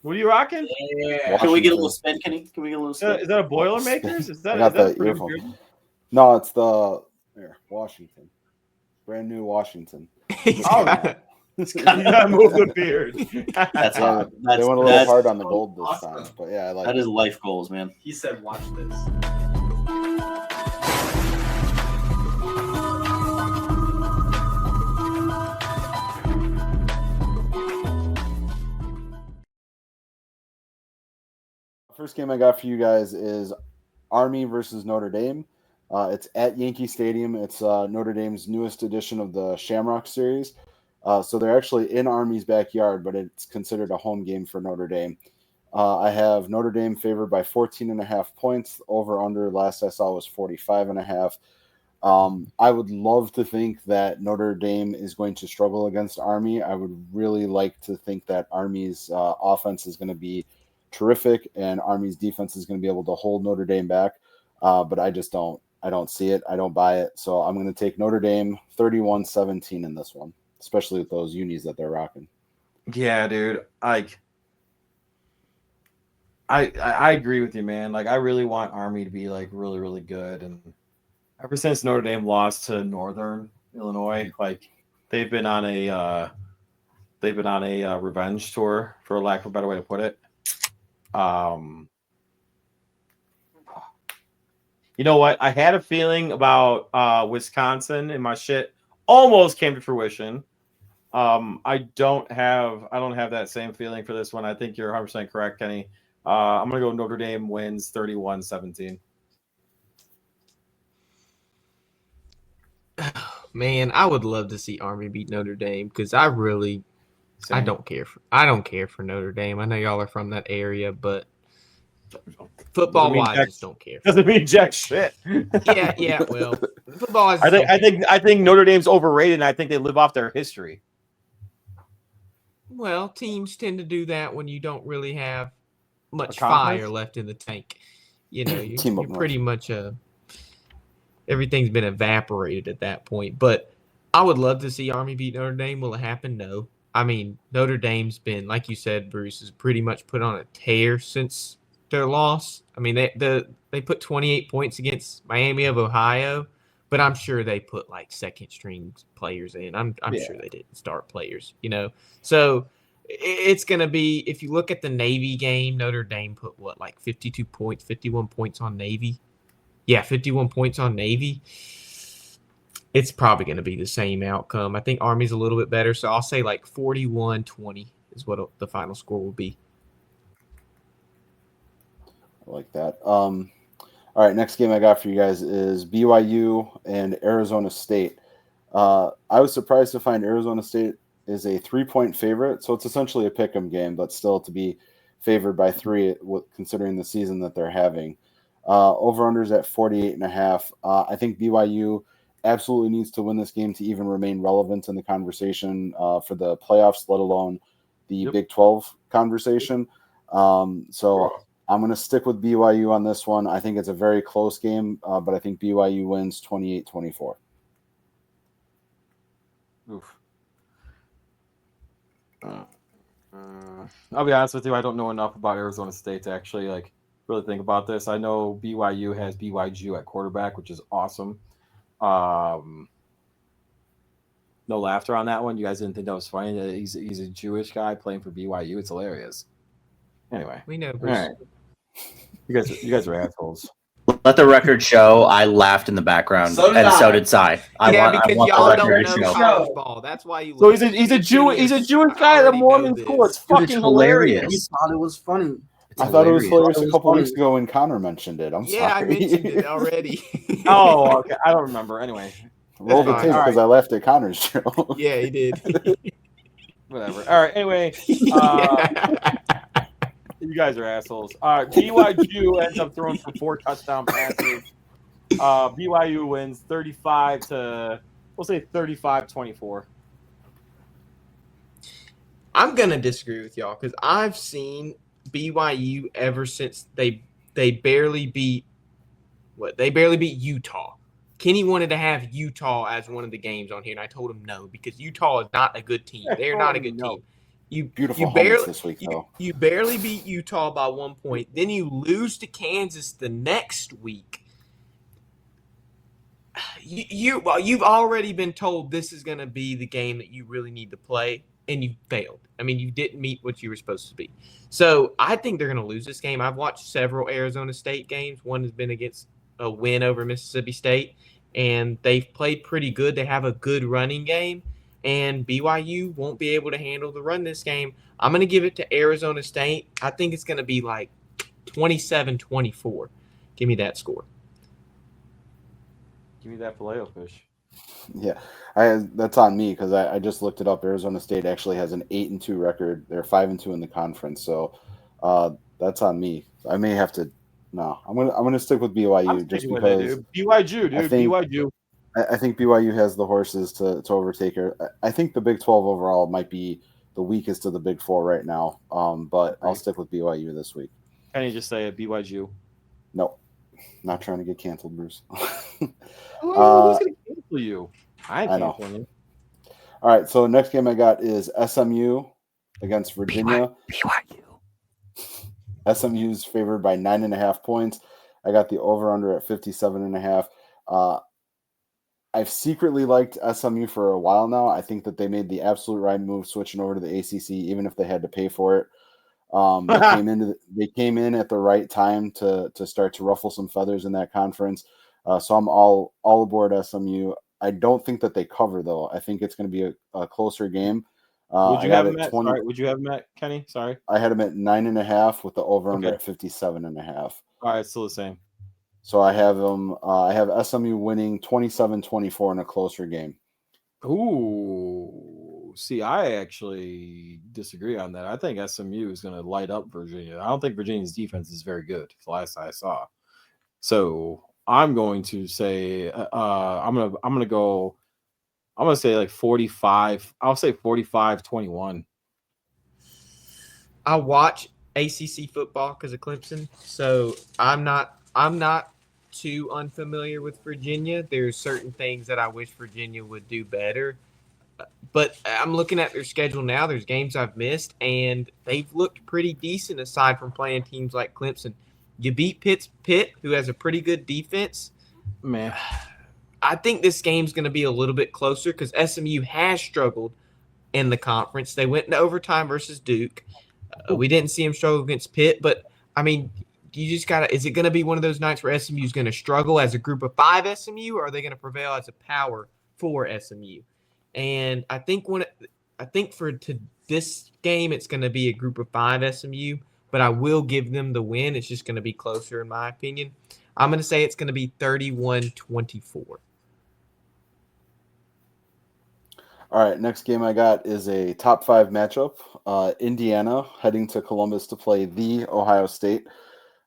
What are you rocking? Yeah. Can we get a little spin, Kenny? Can we get a little spin? Is that a Boilermakers? Is that I got a the pretty earphone. good? No, it's the Washington. Brand new Washington. You gotta move the beard. That's They went a little hard on the gold this time, but yeah, I like that is life goals, man. He said, "Watch this." First game I got for you guys is Army versus Notre Dame. It's at Yankee Stadium. It's Notre Dame's newest edition of the Shamrock Series. So they're actually in Army's backyard, but it's considered a home game for Notre Dame. I have Notre Dame favored by 14.5 points. Over under last I saw was 45.5. I would love to think that Notre Dame is going to struggle against Army. I would really like to think that Army's offense is going to be terrific and Army's defense is going to be able to hold Notre Dame back. But I just don't. I don't see it. I don't buy it. So I'm going to take Notre Dame 31-17 in this one, especially with those unis that they're rocking. Yeah, dude. I agree with you, man. Like, I really want Army to be like really, really good. And ever since Notre Dame lost to Northern Illinois, like they've been on a revenge tour, for lack of a better way to put it. You know what? I had a feeling about Wisconsin, and my shit almost came to fruition. I don't have that same feeling for this one. I think you're 100% correct, Kenny. I'm gonna go Notre Dame wins 31-17. Man, I would love to see Army beat Notre Dame because I don't care for Notre Dame. I know y'all are from that area, but football-wise, I just don't care. Doesn't mean jack shit. Yeah. Well, football. I think Notre Dame's overrated, and I think they live off their history. Well, teams tend to do that when you don't really have much fire left in the tank. You know, you're pretty much everything's been evaporated at that point. But I would love to see Army beat Notre Dame. Will it happen? No. I mean, Notre Dame's been, like you said, Bruce, has pretty much put on a tear since their loss. I mean, they put 28 points against Miami of Ohio, but I'm sure they put like second string players in. I'm sure they didn't start players, you know. So it's going to be, if you look at the Navy game, Notre Dame put what, like 52 points, 51 points on Navy. Yeah, 51 points on Navy. It's probably going to be the same outcome. I think Army's a little bit better, so I'll say like 41-20 is what the final score will be. I like that. All right, next game I got for you guys is BYU and Arizona State. I was surprised to find Arizona State is a 3-point favorite, so it's essentially a pick'em game, but still to be favored by 3 considering the season that they're having. Over-unders at 48.5. I think BYU absolutely needs to win this game to even remain relevant in the conversation for the playoffs, let alone the Big 12 conversation. So I'm going to stick with BYU on this one. I think it's a very close game, but I think BYU wins 28-24. Oof. I'll be honest with you. I don't know enough about Arizona State to actually really think about this. I know BYU has BYU at quarterback, which is awesome. No laughter on that one. You guys didn't think that was funny? He's a Jewish guy playing for BYU. It's hilarious. Anyway, we know. Bruce. All right. You guys are assholes. Let the record show I laughed in the background, so did Cy. Because y'all don't know college ball. That's why you. So he's a Jewish guy at a Mormon school. It's fucking hilarious. He thought it was funny. I thought it was hilarious a couple weeks ago when Connor mentioned it. I'm sorry. I mentioned it already. Oh, okay. I don't remember. Anyway, roll the tape because I laughed at Connor's show. Yeah, he did. Whatever. All right. Anyway, you guys are assholes. BYU ends up throwing for 4 touchdown passes. BYU wins 35-24. I'm gonna disagree with y'all because I've seen BYU ever since they barely beat Utah. Kenny wanted to have Utah as one of the games on here, and I told him no because Utah is not a good team. They're not a good team. Beautiful helmets this week, though. You barely beat Utah by 1 point. Then you lose to Kansas the next week. You've already been told this is going to be the game that you really need to play, and you failed. I mean, you didn't meet what you were supposed to be. So I think they're going to lose this game. I've watched several Arizona State games. One has been against a win over Mississippi State, and they've played pretty good. They have a good running game, and BYU won't be able to handle the run this game. I'm going to give it to Arizona State. I think it's going to be like 27-24. Give me that score. Give me that filet-o-fish. Yeah, that's on me because I just looked it up. Arizona State actually has an 8-2 record. They're 5-2 in the conference, so that's on me. I may have to. No, I'm gonna stick with BYU just because BYU, dude. BYU. I think BYU has the horses to overtake her. I think the Big 12 overall might be the weakest of the Big Four right now. But I'll stick with BYU this week. Can you just say it, BYU? No, not trying to get canceled, Bruce. Who's gonna cancel you? I know. You. All right, so next game I got is SMU against Virginia. BYU. SMU's favored by 9.5 points. I got the over/under at 57.5. I've secretly liked SMU for a while now. I think that they made the absolute right move switching over to the ACC, even if they had to pay for it. They came in at the right time to start to ruffle some feathers in that conference. So I'm all aboard SMU. I don't think that they cover, though. I think it's going to be a closer game. Would you have them at 20? Sorry, would you have them at, Kenny? Sorry. I had them at 9.5 with the over/under at 57.5. All right, still the same. So I have them. I have SMU winning 27-24 in a closer game. Ooh, see, I actually disagree on that. I think SMU is going to light up Virginia. I don't think Virginia's defense is very good. The last I saw. So I'm going to say I'm gonna say like 45. I'll say 45-21. I watch ACC football because of Clemson, so I'm not too unfamiliar with Virginia. There's certain things that I wish Virginia would do better, but I'm looking at their schedule now. There's games I've missed, and they've looked pretty decent aside from playing teams like Clemson. You beat Pitt, who has a pretty good defense. Man, I think this game's going to be a little bit closer because SMU has struggled in the conference. They went into overtime versus Duke. We didn't see them struggle against Pitt, but, I mean, you just got to – is it going to be one of those nights where SMU is going to struggle as a group of 5 SMU, or are they going to prevail as a power for SMU? And I think this game it's going to be a group of 5 SMU, but I will give them the win. It's just going to be closer in my opinion. I'm going to say it's going to be 31-24. All right, next game I got is a top 5 matchup. Indiana heading to Columbus to play the Ohio State.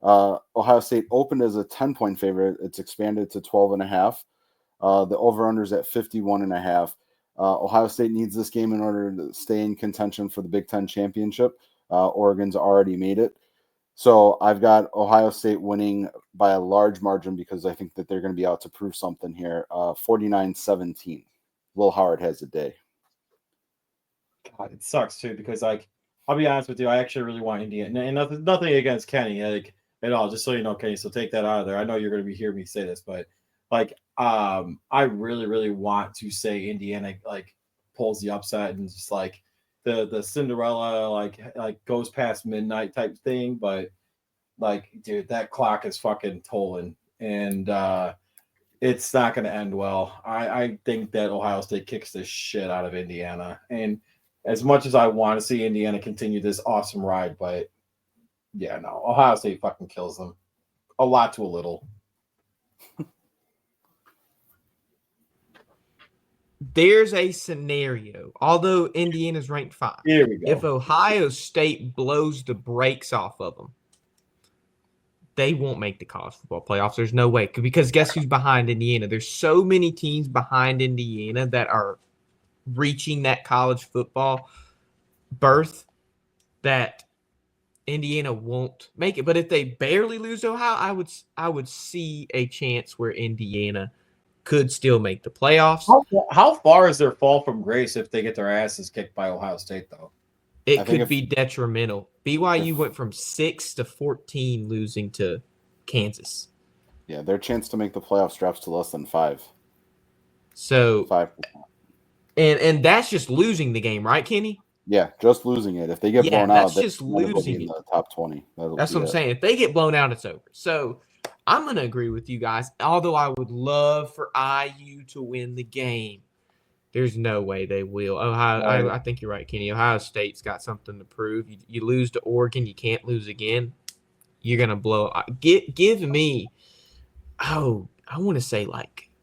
Ohio State opened as a 10-point favorite. It's expanded to 12.5. The over/under is at 51.5. Ohio State needs this game in order to stay in contention for the Big Ten championship. Oregon's already made it. So I've got Ohio State winning by a large margin because I think that they're going to be out to prove something here. 49-17. Will Howard has a day. God, it sucks too because, like, I'll be honest with you, I actually really want Indiana, and nothing against Kenny, like, at all. Just so you know, Kenny. So take that out of there. I know you're going to be hearing me say this, but like, I really, really want to say Indiana like pulls the upset and just like the Cinderella like goes past midnight type thing. But like, dude, that clock is fucking tolling, and it's not going to end well. I think that Ohio State kicks the shit out of Indiana. And as much as I want to see Indiana continue this awesome ride, but yeah, no, Ohio State fucking kills them. A lot to a little. There's a scenario, although Indiana's ranked 5. Here we go. If Ohio State blows the brakes off of them, they won't make the college football playoffs. There's no way. Because guess who's behind Indiana? There's so many teams behind Indiana that are reaching that college football berth that Indiana won't make it. But if they barely lose Ohio, I would see a chance where Indiana could still make the playoffs. How far is their fall from grace if they get their asses kicked by Ohio State, though? It could be detrimental. BYU went from 6 to 14 losing to Kansas. Yeah, their chance to make the playoffs drops to less than 5. So 5%. And that's just losing the game, right, Kenny? Yeah, just losing it. If they get blown out, that's just losing in the top 20. That's what I'm saying. If they get blown out, it's over. So I'm going to agree with you guys. Although I would love for IU to win the game, there's no way they will. Ohio, I think you're right, Kenny. Ohio State's got something to prove. You lose to Oregon, you can't lose again. You're going to blow. Give me, I want to say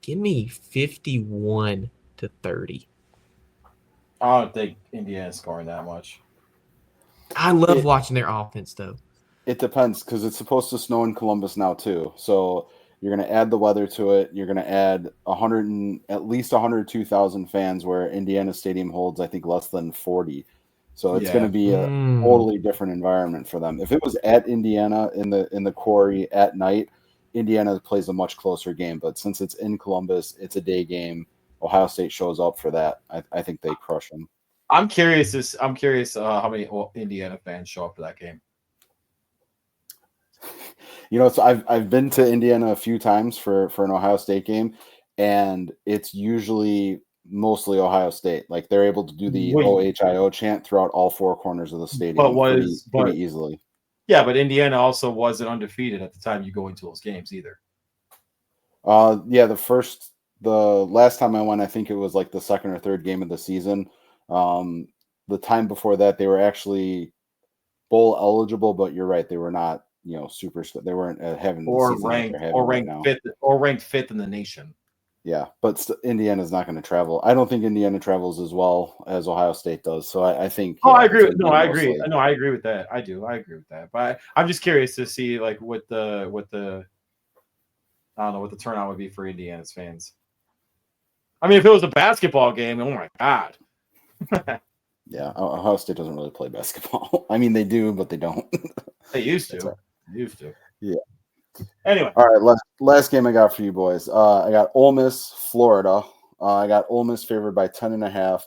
give me 51-30. I don't think Indiana's scoring that much. I love watching their offense, though. It depends because it's supposed to snow in Columbus now, too. So you're going to add the weather to it. You're going to add at least 102,000 fans, where Indiana Stadium holds, I think, less than 40. So it's going to be a totally different environment for them. If it was at Indiana in the Quarry at night, Indiana plays a much closer game. But since it's in Columbus, it's a day game. Ohio State shows up for that. I think they crush them. I'm curious how many Indiana fans show up for that game. So I've been to Indiana a few times for an Ohio State game, and it's usually mostly Ohio State. Like, they're able to do the OHIO chant throughout all 4 corners of the stadium pretty easily. Yeah, but Indiana also wasn't undefeated at the time you go into those games either. The last time I went, I think it was like the second or third game of the season. The time before that, they were actually bowl eligible, but you're right, they were not, super. They weren't having ranked fifth in the nation. Yeah, but Indiana's not going to travel. I don't think Indiana travels as well as Ohio State does. So I think. I agree. I agree. No, I agree with that. I do. I agree with that. But I'm just curious to see what the I don't know what the turnout would be for Indiana's fans. I mean, if it was a basketball game, oh my God. Yeah, Ohio State doesn't really play basketball. I mean, they do, but they don't. They used to. Yeah. Anyway. All right, last game I got for you boys. I got Ole Miss-Florida. I got Ole Miss favored by 10.5.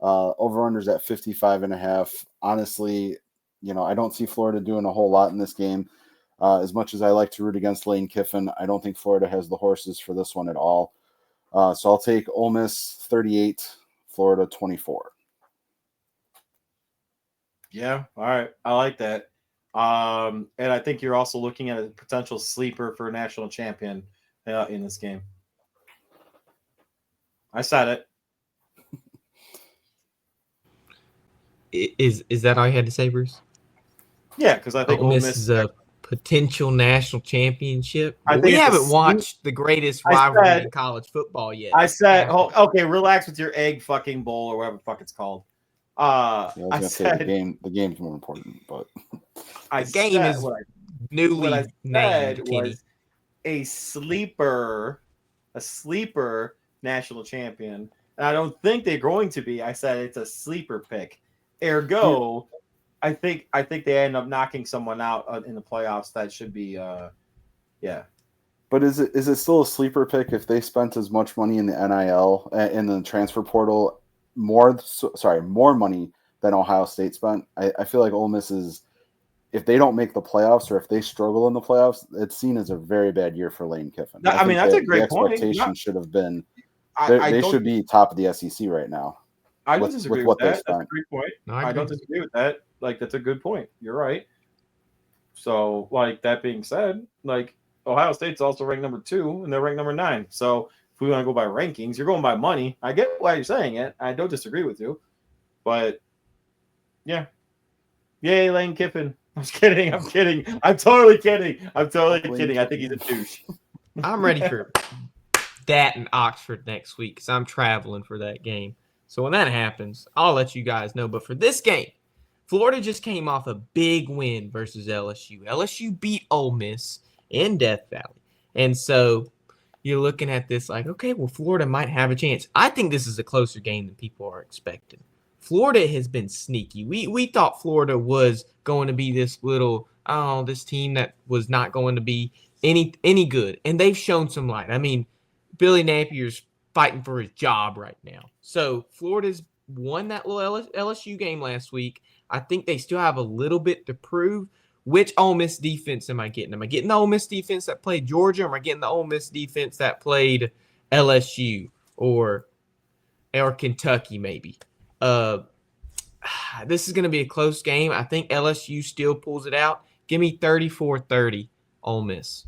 Over-unders at 55.5. Honestly, I don't see Florida doing a whole lot in this game. As much as I like to root against Lane Kiffin, I don't think Florida has the horses for this one at all. So I'll take Ole Miss 38, Florida 24. Yeah, all right. I like that. And I think you're also looking at a potential sleeper for a national champion in this game. I said it. Is that all you had to say, Bruce? Yeah, because I think Ole Miss is a potential national championship. We haven't watched the greatest rivalry in college football yet. I said, okay, relax with your egg fucking bowl or whatever the fuck it's called. I was gonna say the game's more important, but the game is newly named. Was a sleeper national champion, and I don't think they're going to be. I said it's a sleeper pick. Ergo, I think they end up knocking someone out in the playoffs. That should be, yeah. But is it still a sleeper pick if they spent as much money in the NIL in the transfer portal? More money than Ohio State spent. I feel like Ole Miss is, if they don't make the playoffs or if they struggle in the playoffs, it's seen as a very bad year for Lane Kiffin. I mean, that's a great point. The expectation should have been they should be top of the SEC right now. I don't disagree with that. That's a great point. No, I don't disagree with that. That's a good point. You're right. So, that being said, Ohio State's also ranked number 2 and they're ranked number 9. So if we want to go by rankings, you're going by money. I get why you're saying it. I don't disagree with you. But, yeah. Yay, Lane Kiffin. I'm kidding. I'm totally kidding. I think he's a douche. I'm ready for that in Oxford next week because I'm traveling for that game. So when that happens, I'll let you guys know. But for this game, Florida just came off a big win versus LSU. LSU beat Ole Miss in Death Valley. And so you're looking at this okay, well, Florida might have a chance. I think this is a closer game than people are expecting. Florida has been sneaky. We thought Florida was going to be this this team that was not going to be any good. And they've shown some light. I mean, Billy Napier's fighting for his job right now. So Florida's won that little LSU game last week. I think they still have a little bit to prove. Which Ole Miss defense am I getting? Am I getting the Ole Miss defense that played Georgia? Or am I getting the Ole Miss defense that played LSU or Kentucky maybe? This is going to be a close game. I think LSU still pulls it out. Give me 34-30 Ole Miss.